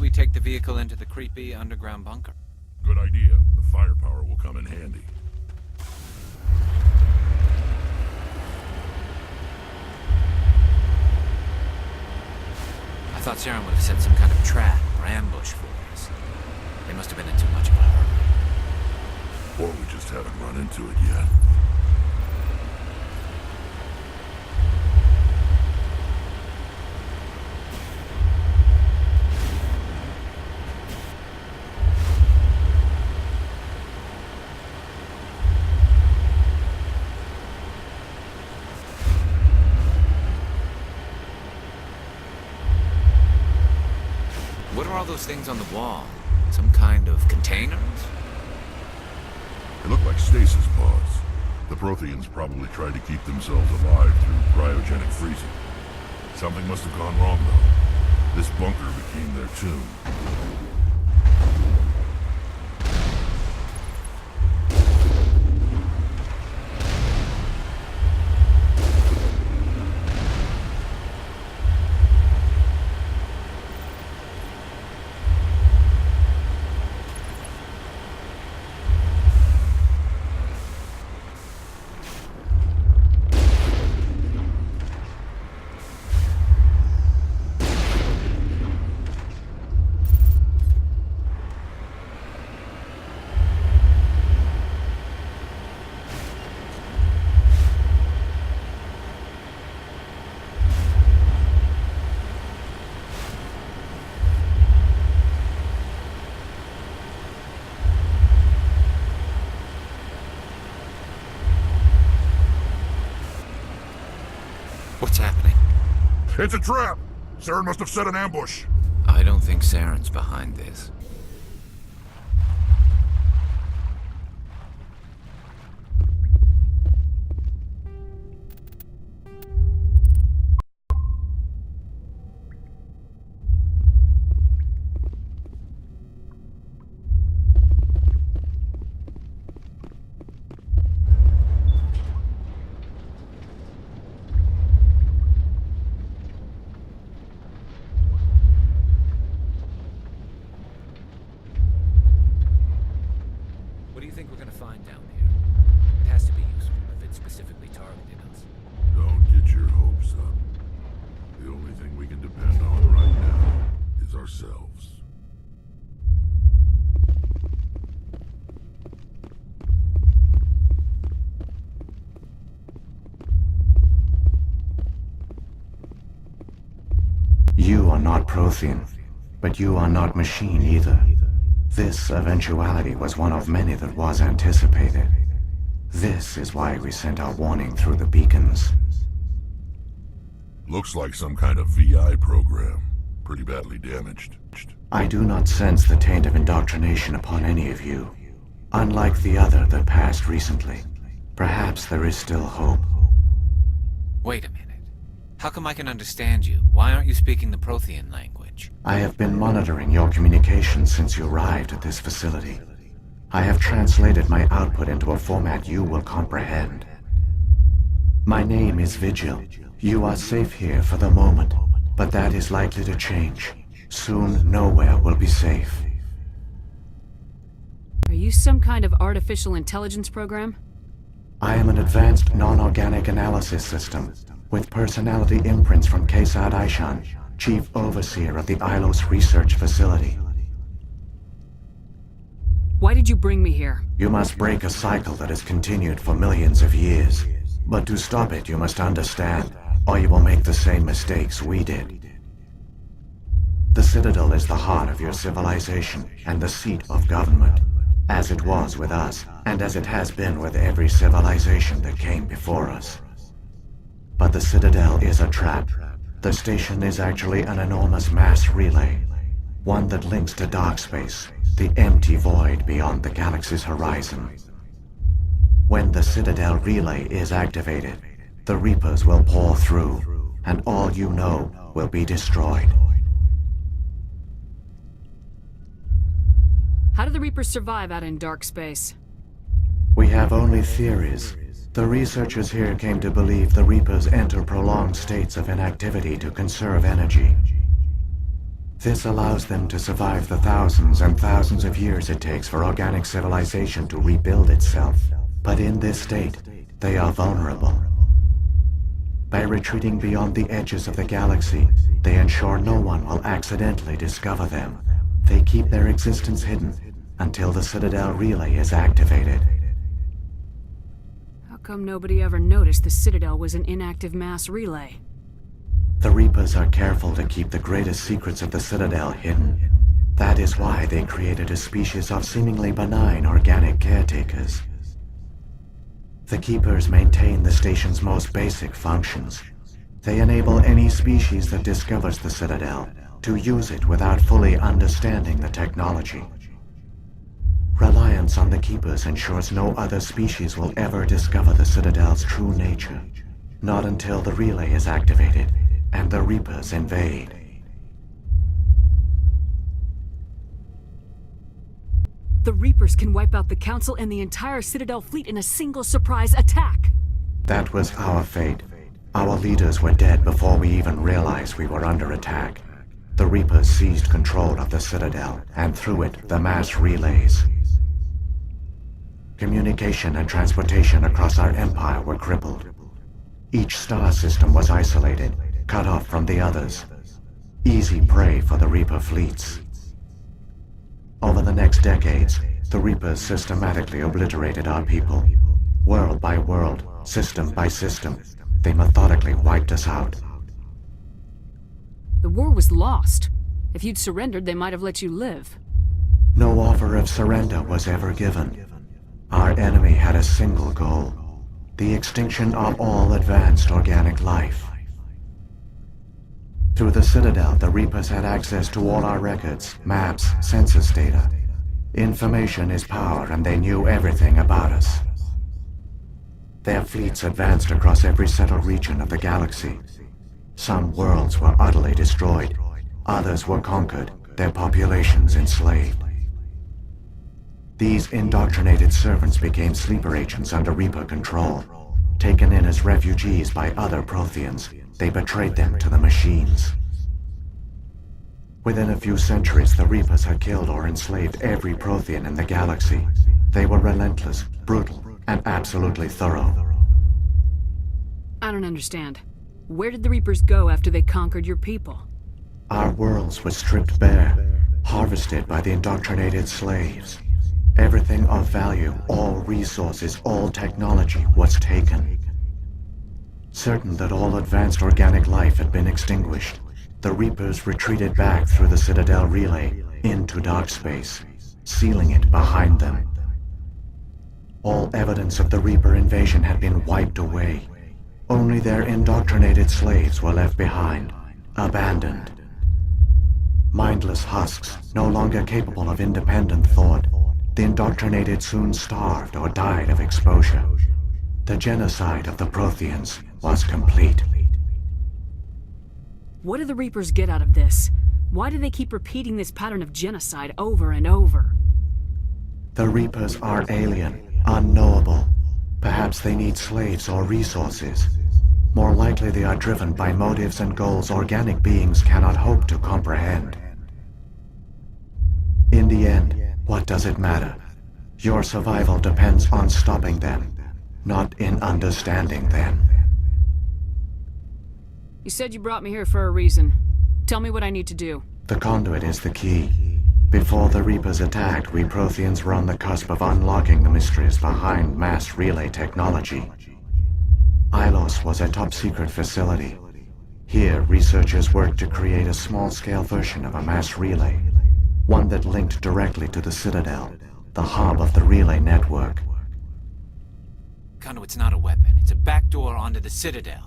suggest we take the vehicle into the creepy underground bunker? Good idea. The firepower will come in handy. I thought Saren would have set some kind of trap or ambush for us. They must have been in too much of a hurry. Or we just haven't run into it yet. What are all those things on the wall? Some kind of containers? They look like stasis pods. The Protheans probably tried to keep themselves alive through cryogenic freezing. Something must have gone wrong, though. This bunker became their tomb. What's happening? It's a trap! Saren must have set an ambush. I don't think Saren's behind this. What do you think we're gonna find down here? It has to be useful if it specifically targeted us. Don't get your hopes up. The only thing we can depend on right now is ourselves. You are not Prothean, but you are not machine either. This eventuality was one of many that was anticipated. This is why we sent our warning through the beacons. Looks like some kind of VI program. Pretty badly damaged. I do not sense the taint of indoctrination upon any of you. Unlike the other that passed recently, perhaps there is still hope. Wait a minute. How come I can understand you? Why aren't you speaking the Prothean language? I have been monitoring your communications since you arrived at this facility. I have translated my output into a format you will comprehend. My name is Vigil. You are safe here for the moment, but that is likely to change. Soon, nowhere will be safe. Are you some kind of artificial intelligence program? I am an advanced non-organic analysis system, with personality imprints from Kesad Aishan, Chief Overseer of the Ilos Research Facility. Why did you bring me here? You must break a cycle that has continued for millions of years. But to stop it, you must understand, or you will make the same mistakes we did. The Citadel is the heart of your civilization and the seat of government, as it was with us, and as it has been with every civilization that came before us. But the Citadel is a trap. The station is actually an enormous mass relay, one that links to dark space, the empty void beyond the galaxy's horizon. When the Citadel relay is activated, the Reapers will pour through, and all you know will be destroyed. How do the Reapers survive out in dark space? We have only theories. The researchers here came to believe the Reapers enter prolonged states of inactivity to conserve energy. This allows them to survive the thousands and thousands of years it takes for organic civilization to rebuild itself. But in this state, they are vulnerable. By retreating beyond the edges of the galaxy, they ensure no one will accidentally discover them. They keep their existence hidden until the Citadel relay is activated. How come nobody ever noticed the Citadel was an inactive mass relay? The Reapers are careful to keep the greatest secrets of the Citadel hidden. That is why they created a species of seemingly benign organic caretakers. The Keepers maintain the station's most basic functions. They enable any species that discovers the Citadel to use it without fully understanding the technology. Reliance on the Keepers ensures no other species will ever discover the Citadel's true nature. Not until the relay is activated and the Reapers invade. The Reapers can wipe out the Council and the entire Citadel fleet in a single surprise attack! That was our fate. Our leaders were dead before we even realized we were under attack. The Reapers seized control of the Citadel, and through it, the mass relays. Communication and transportation across our empire were crippled. Each star system was isolated, cut off from the others. Easy prey for the Reaper fleets. Over the next decades, the Reapers systematically obliterated our people. World by world, system by system, they methodically wiped us out. The war was lost. If you'd surrendered, they might have let you live. No offer of surrender was ever given. Our enemy had a single goal: the extinction of all advanced organic life. Through the Citadel, the Reapers had access to all our records, maps, census data. Information is power, and they knew everything about us. Their fleets advanced across every settled region of the galaxy. Some worlds were utterly destroyed. Others were conquered, their populations enslaved. These indoctrinated servants became sleeper agents under Reaper control. Taken in as refugees by other Protheans, they betrayed them to the machines. Within a few centuries, the Reapers had killed or enslaved every Prothean in the galaxy. They were relentless, brutal, and absolutely thorough. I don't understand. Where did the Reapers go after they conquered your people? Our worlds were stripped bare, harvested by the indoctrinated slaves. Everything of value, all resources, all technology was taken. Certain that all advanced organic life had been extinguished, the Reapers retreated back through the Citadel relay into dark space, sealing it behind them. All evidence of the Reaper invasion had been wiped away. Only their indoctrinated slaves were left behind, abandoned. Mindless husks, no longer capable of independent thought, the indoctrinated soon starved or died of exposure. The genocide of the Protheans was complete. What do the Reapers get out of this? Why do they keep repeating this pattern of genocide over and over? The Reapers are alien, unknowable. Perhaps they need slaves or resources. More likely they are driven by motives and goals organic beings cannot hope to comprehend. In the end, what does it matter? Your survival depends on stopping them, not in understanding them. You said you brought me here for a reason. Tell me what I need to do. The conduit is the key. Before the Reapers attacked, we Protheans were on the cusp of unlocking the mysteries behind mass relay technology. Ilos was a top-secret facility. Here, researchers worked to create a small-scale version of a mass relay, one that linked directly to the Citadel, the hub of the relay network. Conduit's not a weapon. It's a backdoor onto the Citadel.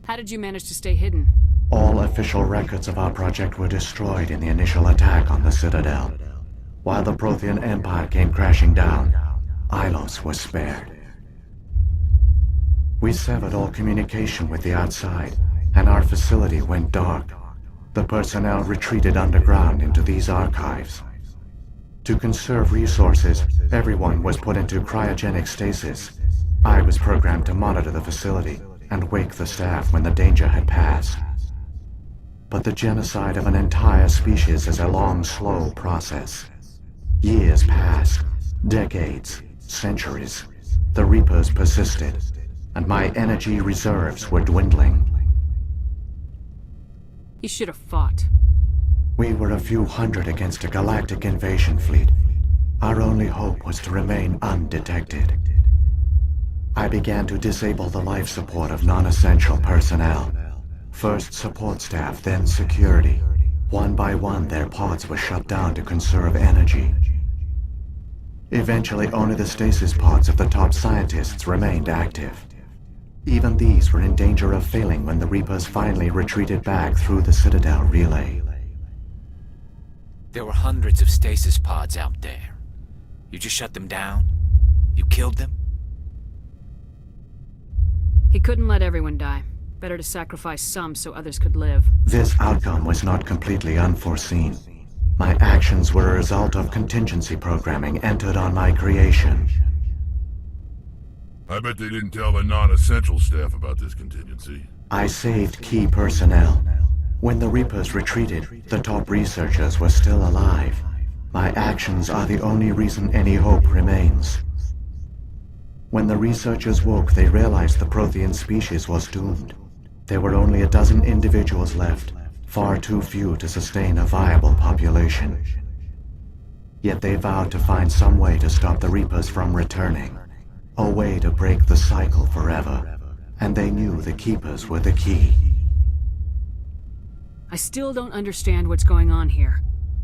How did you manage to stay hidden? All official records of our project were destroyed in the initial attack on the Citadel. While the Prothean Empire came crashing down, Ilos was spared. We severed all communication with the outside, and our facility went dark. The personnel retreated underground into these archives. To conserve resources, everyone was put into cryogenic stasis. I was programmed to monitor the facility and wake the staff when the danger had passed. But the genocide of an entire species is a long, slow process. Years passed, decades, centuries. The Reapers persisted, and my energy reserves were dwindling. You should have fought. We were a few hundred against a galactic invasion fleet. Our only hope was to remain undetected. I began to disable the life support of non-essential personnel. First support staff, then security. One by one, their pods were shut down to conserve energy. Eventually, only the stasis pods of the top scientists remained active. Even these were in danger of failing when the Reapers finally retreated back through the Citadel relay. There were hundreds of stasis pods out there. You just shut them down? You killed them? He couldn't let everyone die. Better to sacrifice some so others could live. This outcome was not completely unforeseen. My actions were a result of contingency programming entered on my creation. I bet they didn't tell the non-essential staff about this contingency. I saved key personnel. When the Reapers retreated, the top researchers were still alive. My actions are the only reason any hope remains. When the researchers woke, they realized the Prothean species was doomed. There were only a dozen individuals left, far too few to sustain a viable population. Yet they vowed to find some way to stop the Reapers from returning. A way to break the cycle forever. And they knew the Keepers were the key. I still don't understand what's going on here.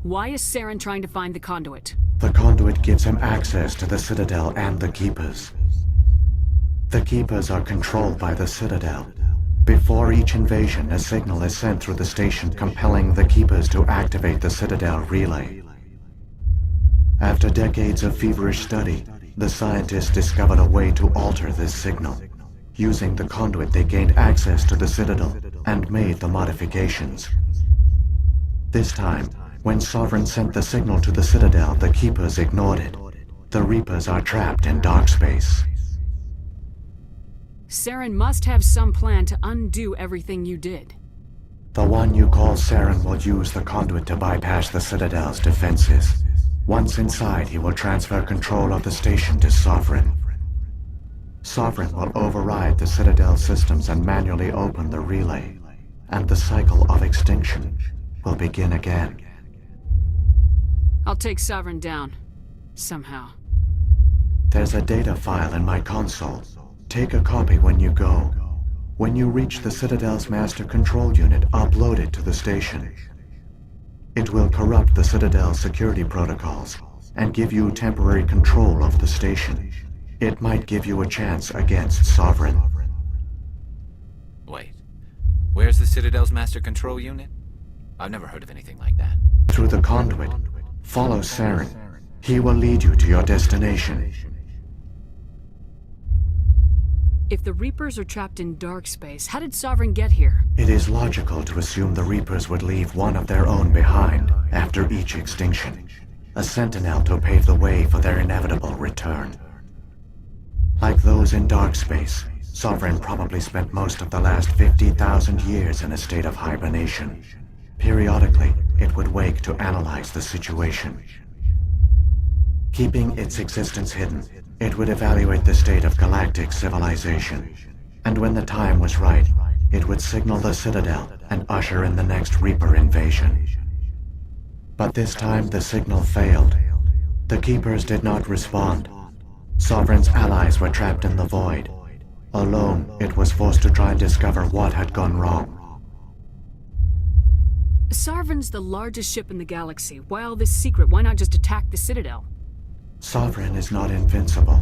Why is Saren trying to find the conduit? The conduit gives him access to the Citadel and the Keepers. The Keepers are controlled by the Citadel. Before each invasion, a signal is sent through the station compelling the Keepers to activate the Citadel relay. After decades of feverish study, the scientists discovered a way to alter this signal. Using the conduit, they gained access to the Citadel and made the modifications. This time, when Sovereign sent the signal to the Citadel, the Keepers ignored it. The Reapers are trapped in dark space. Saren must have some plan to undo everything you did. The one you call Saren will use the conduit to bypass the Citadel's defenses. Once inside, he will transfer control of the station to Sovereign. Sovereign will override the Citadel systems and manually open the relay, and the cycle of extinction will begin again. I'll take Sovereign down. Somehow. There's a data file in my console. Take a copy when you go. When you reach the Citadel's master control unit, upload it to the station. It will corrupt the Citadel's security protocols and give you temporary control of the station. It might give you a chance against Sovereign. Wait. Where's the Citadel's master control unit? I've never heard of anything like that. Through the conduit, follow Saren. He will lead you to your destination. If the Reapers are trapped in dark space, how did Sovereign get here? It is logical to assume the Reapers would leave one of their own behind after each extinction. A sentinel to pave the way for their inevitable return. Like those in dark space, Sovereign probably spent most of the last 50,000 years in a state of hibernation. Periodically, it would wake to analyze the situation. Keeping its existence hidden, it would evaluate the state of galactic civilization. And when the time was right, it would signal the Citadel and usher in the next Reaper invasion. But this time the signal failed. The Keepers did not respond. Sovereign's allies were trapped in the void. Alone, it was forced to try and discover what had gone wrong. Sovereign's the largest ship in the galaxy. Why all this secret? Why not just attack the Citadel? Sovereign is not invincible.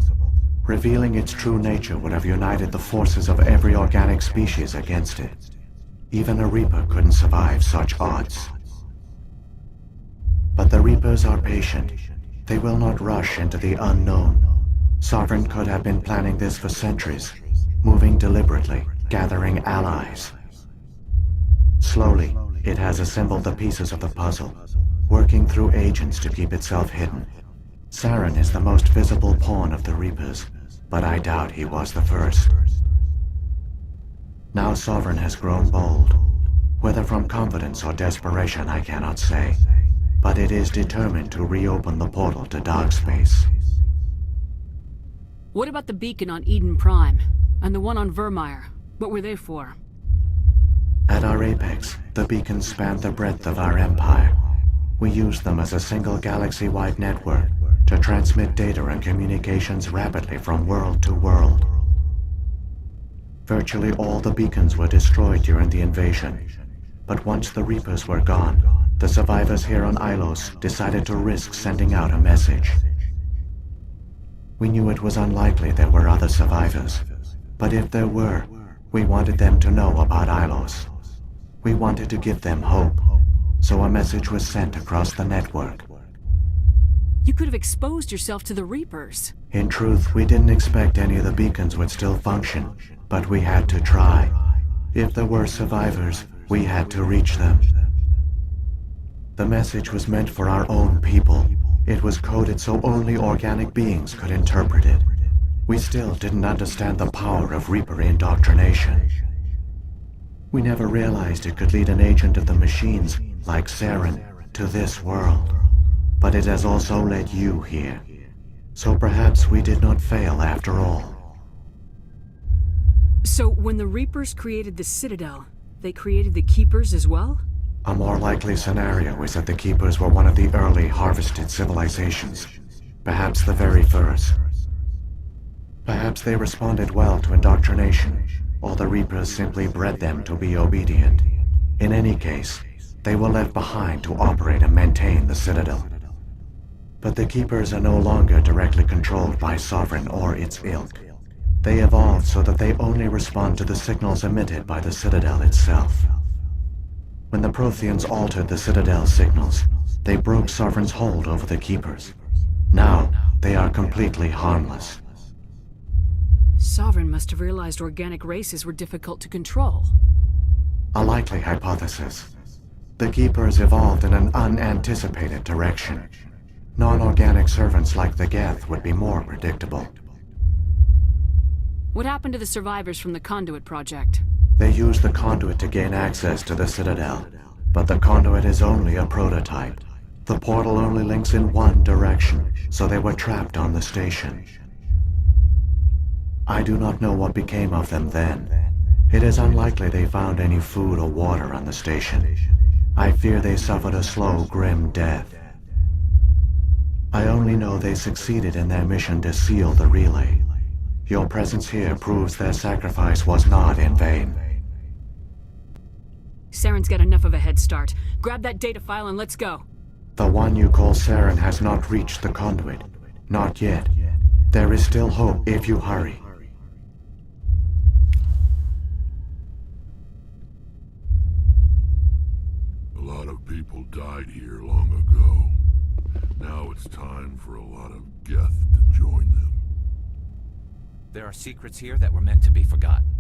Revealing its true nature would have united the forces of every organic species against it. Even a Reaper couldn't survive such odds. But the Reapers are patient. They will not rush into the unknown. Sovereign could have been planning this for centuries, moving deliberately, gathering allies. Slowly, it has assembled the pieces of the puzzle, working through agents to keep itself hidden. Saren is the most visible pawn of the Reapers, but I doubt he was the first. Now Sovereign has grown bold. Whether from confidence or desperation, I cannot say. But it is determined to reopen the portal to dark space. What about the beacon on Eden Prime? And the one on Vermeer? What were they for? At our apex, the beacons spanned the breadth of our empire. We used them as a single galaxy-wide network to transmit data and communications rapidly from world to world. Virtually all the beacons were destroyed during the invasion, but once the Reapers were gone, the survivors here on Ilos decided to risk sending out a message. We knew it was unlikely there were other survivors, but if there were, we wanted them to know about Ilos. We wanted to give them hope, so a message was sent across the network. You could have exposed yourself to the Reapers. In truth, we didn't expect any of the beacons would still function, but we had to try. If there were survivors, we had to reach them. The message was meant for our own people. It was coded so only organic beings could interpret it. We still didn't understand the power of Reaper indoctrination. We never realized it could lead an agent of the machines, like Saren, to this world. But it has also led you here. So perhaps we did not fail after all. So when the Reapers created the Citadel, they created the Keepers as well? A more likely scenario is that the Keepers were one of the early harvested civilizations. Perhaps the very first. Perhaps they responded well to indoctrination, or the Reapers simply bred them to be obedient. In any case, they were left behind to operate and maintain the Citadel. But the Keepers are no longer directly controlled by Sovereign or its ilk. They evolved so that they only respond to the signals emitted by the Citadel itself. When the Protheans altered the Citadel's signals, they broke Sovereign's hold over the Keepers. Now, they are completely harmless. Sovereign must have realized organic races were difficult to control. A likely hypothesis. The Keepers evolved in an unanticipated direction. Non-organic servants like the Geth would be more predictable. What happened to the survivors from the Conduit project? They used the conduit to gain access to the Citadel, but the conduit is only a prototype. The portal only links in one direction, so they were trapped on the station. I do not know what became of them then. It is unlikely they found any food or water on the station. I fear they suffered a slow, grim death. I only know they succeeded in their mission to seal the relay. Your presence here proves their sacrifice was not in vain. Saren's got enough of a head start. Grab that data file and let's go. The one you call Saren has not reached the conduit. Not yet. There is still hope if you hurry. A lot of people died here long ago. Now it's time for a lot of Geth to join them. There are secrets here that were meant to be forgotten.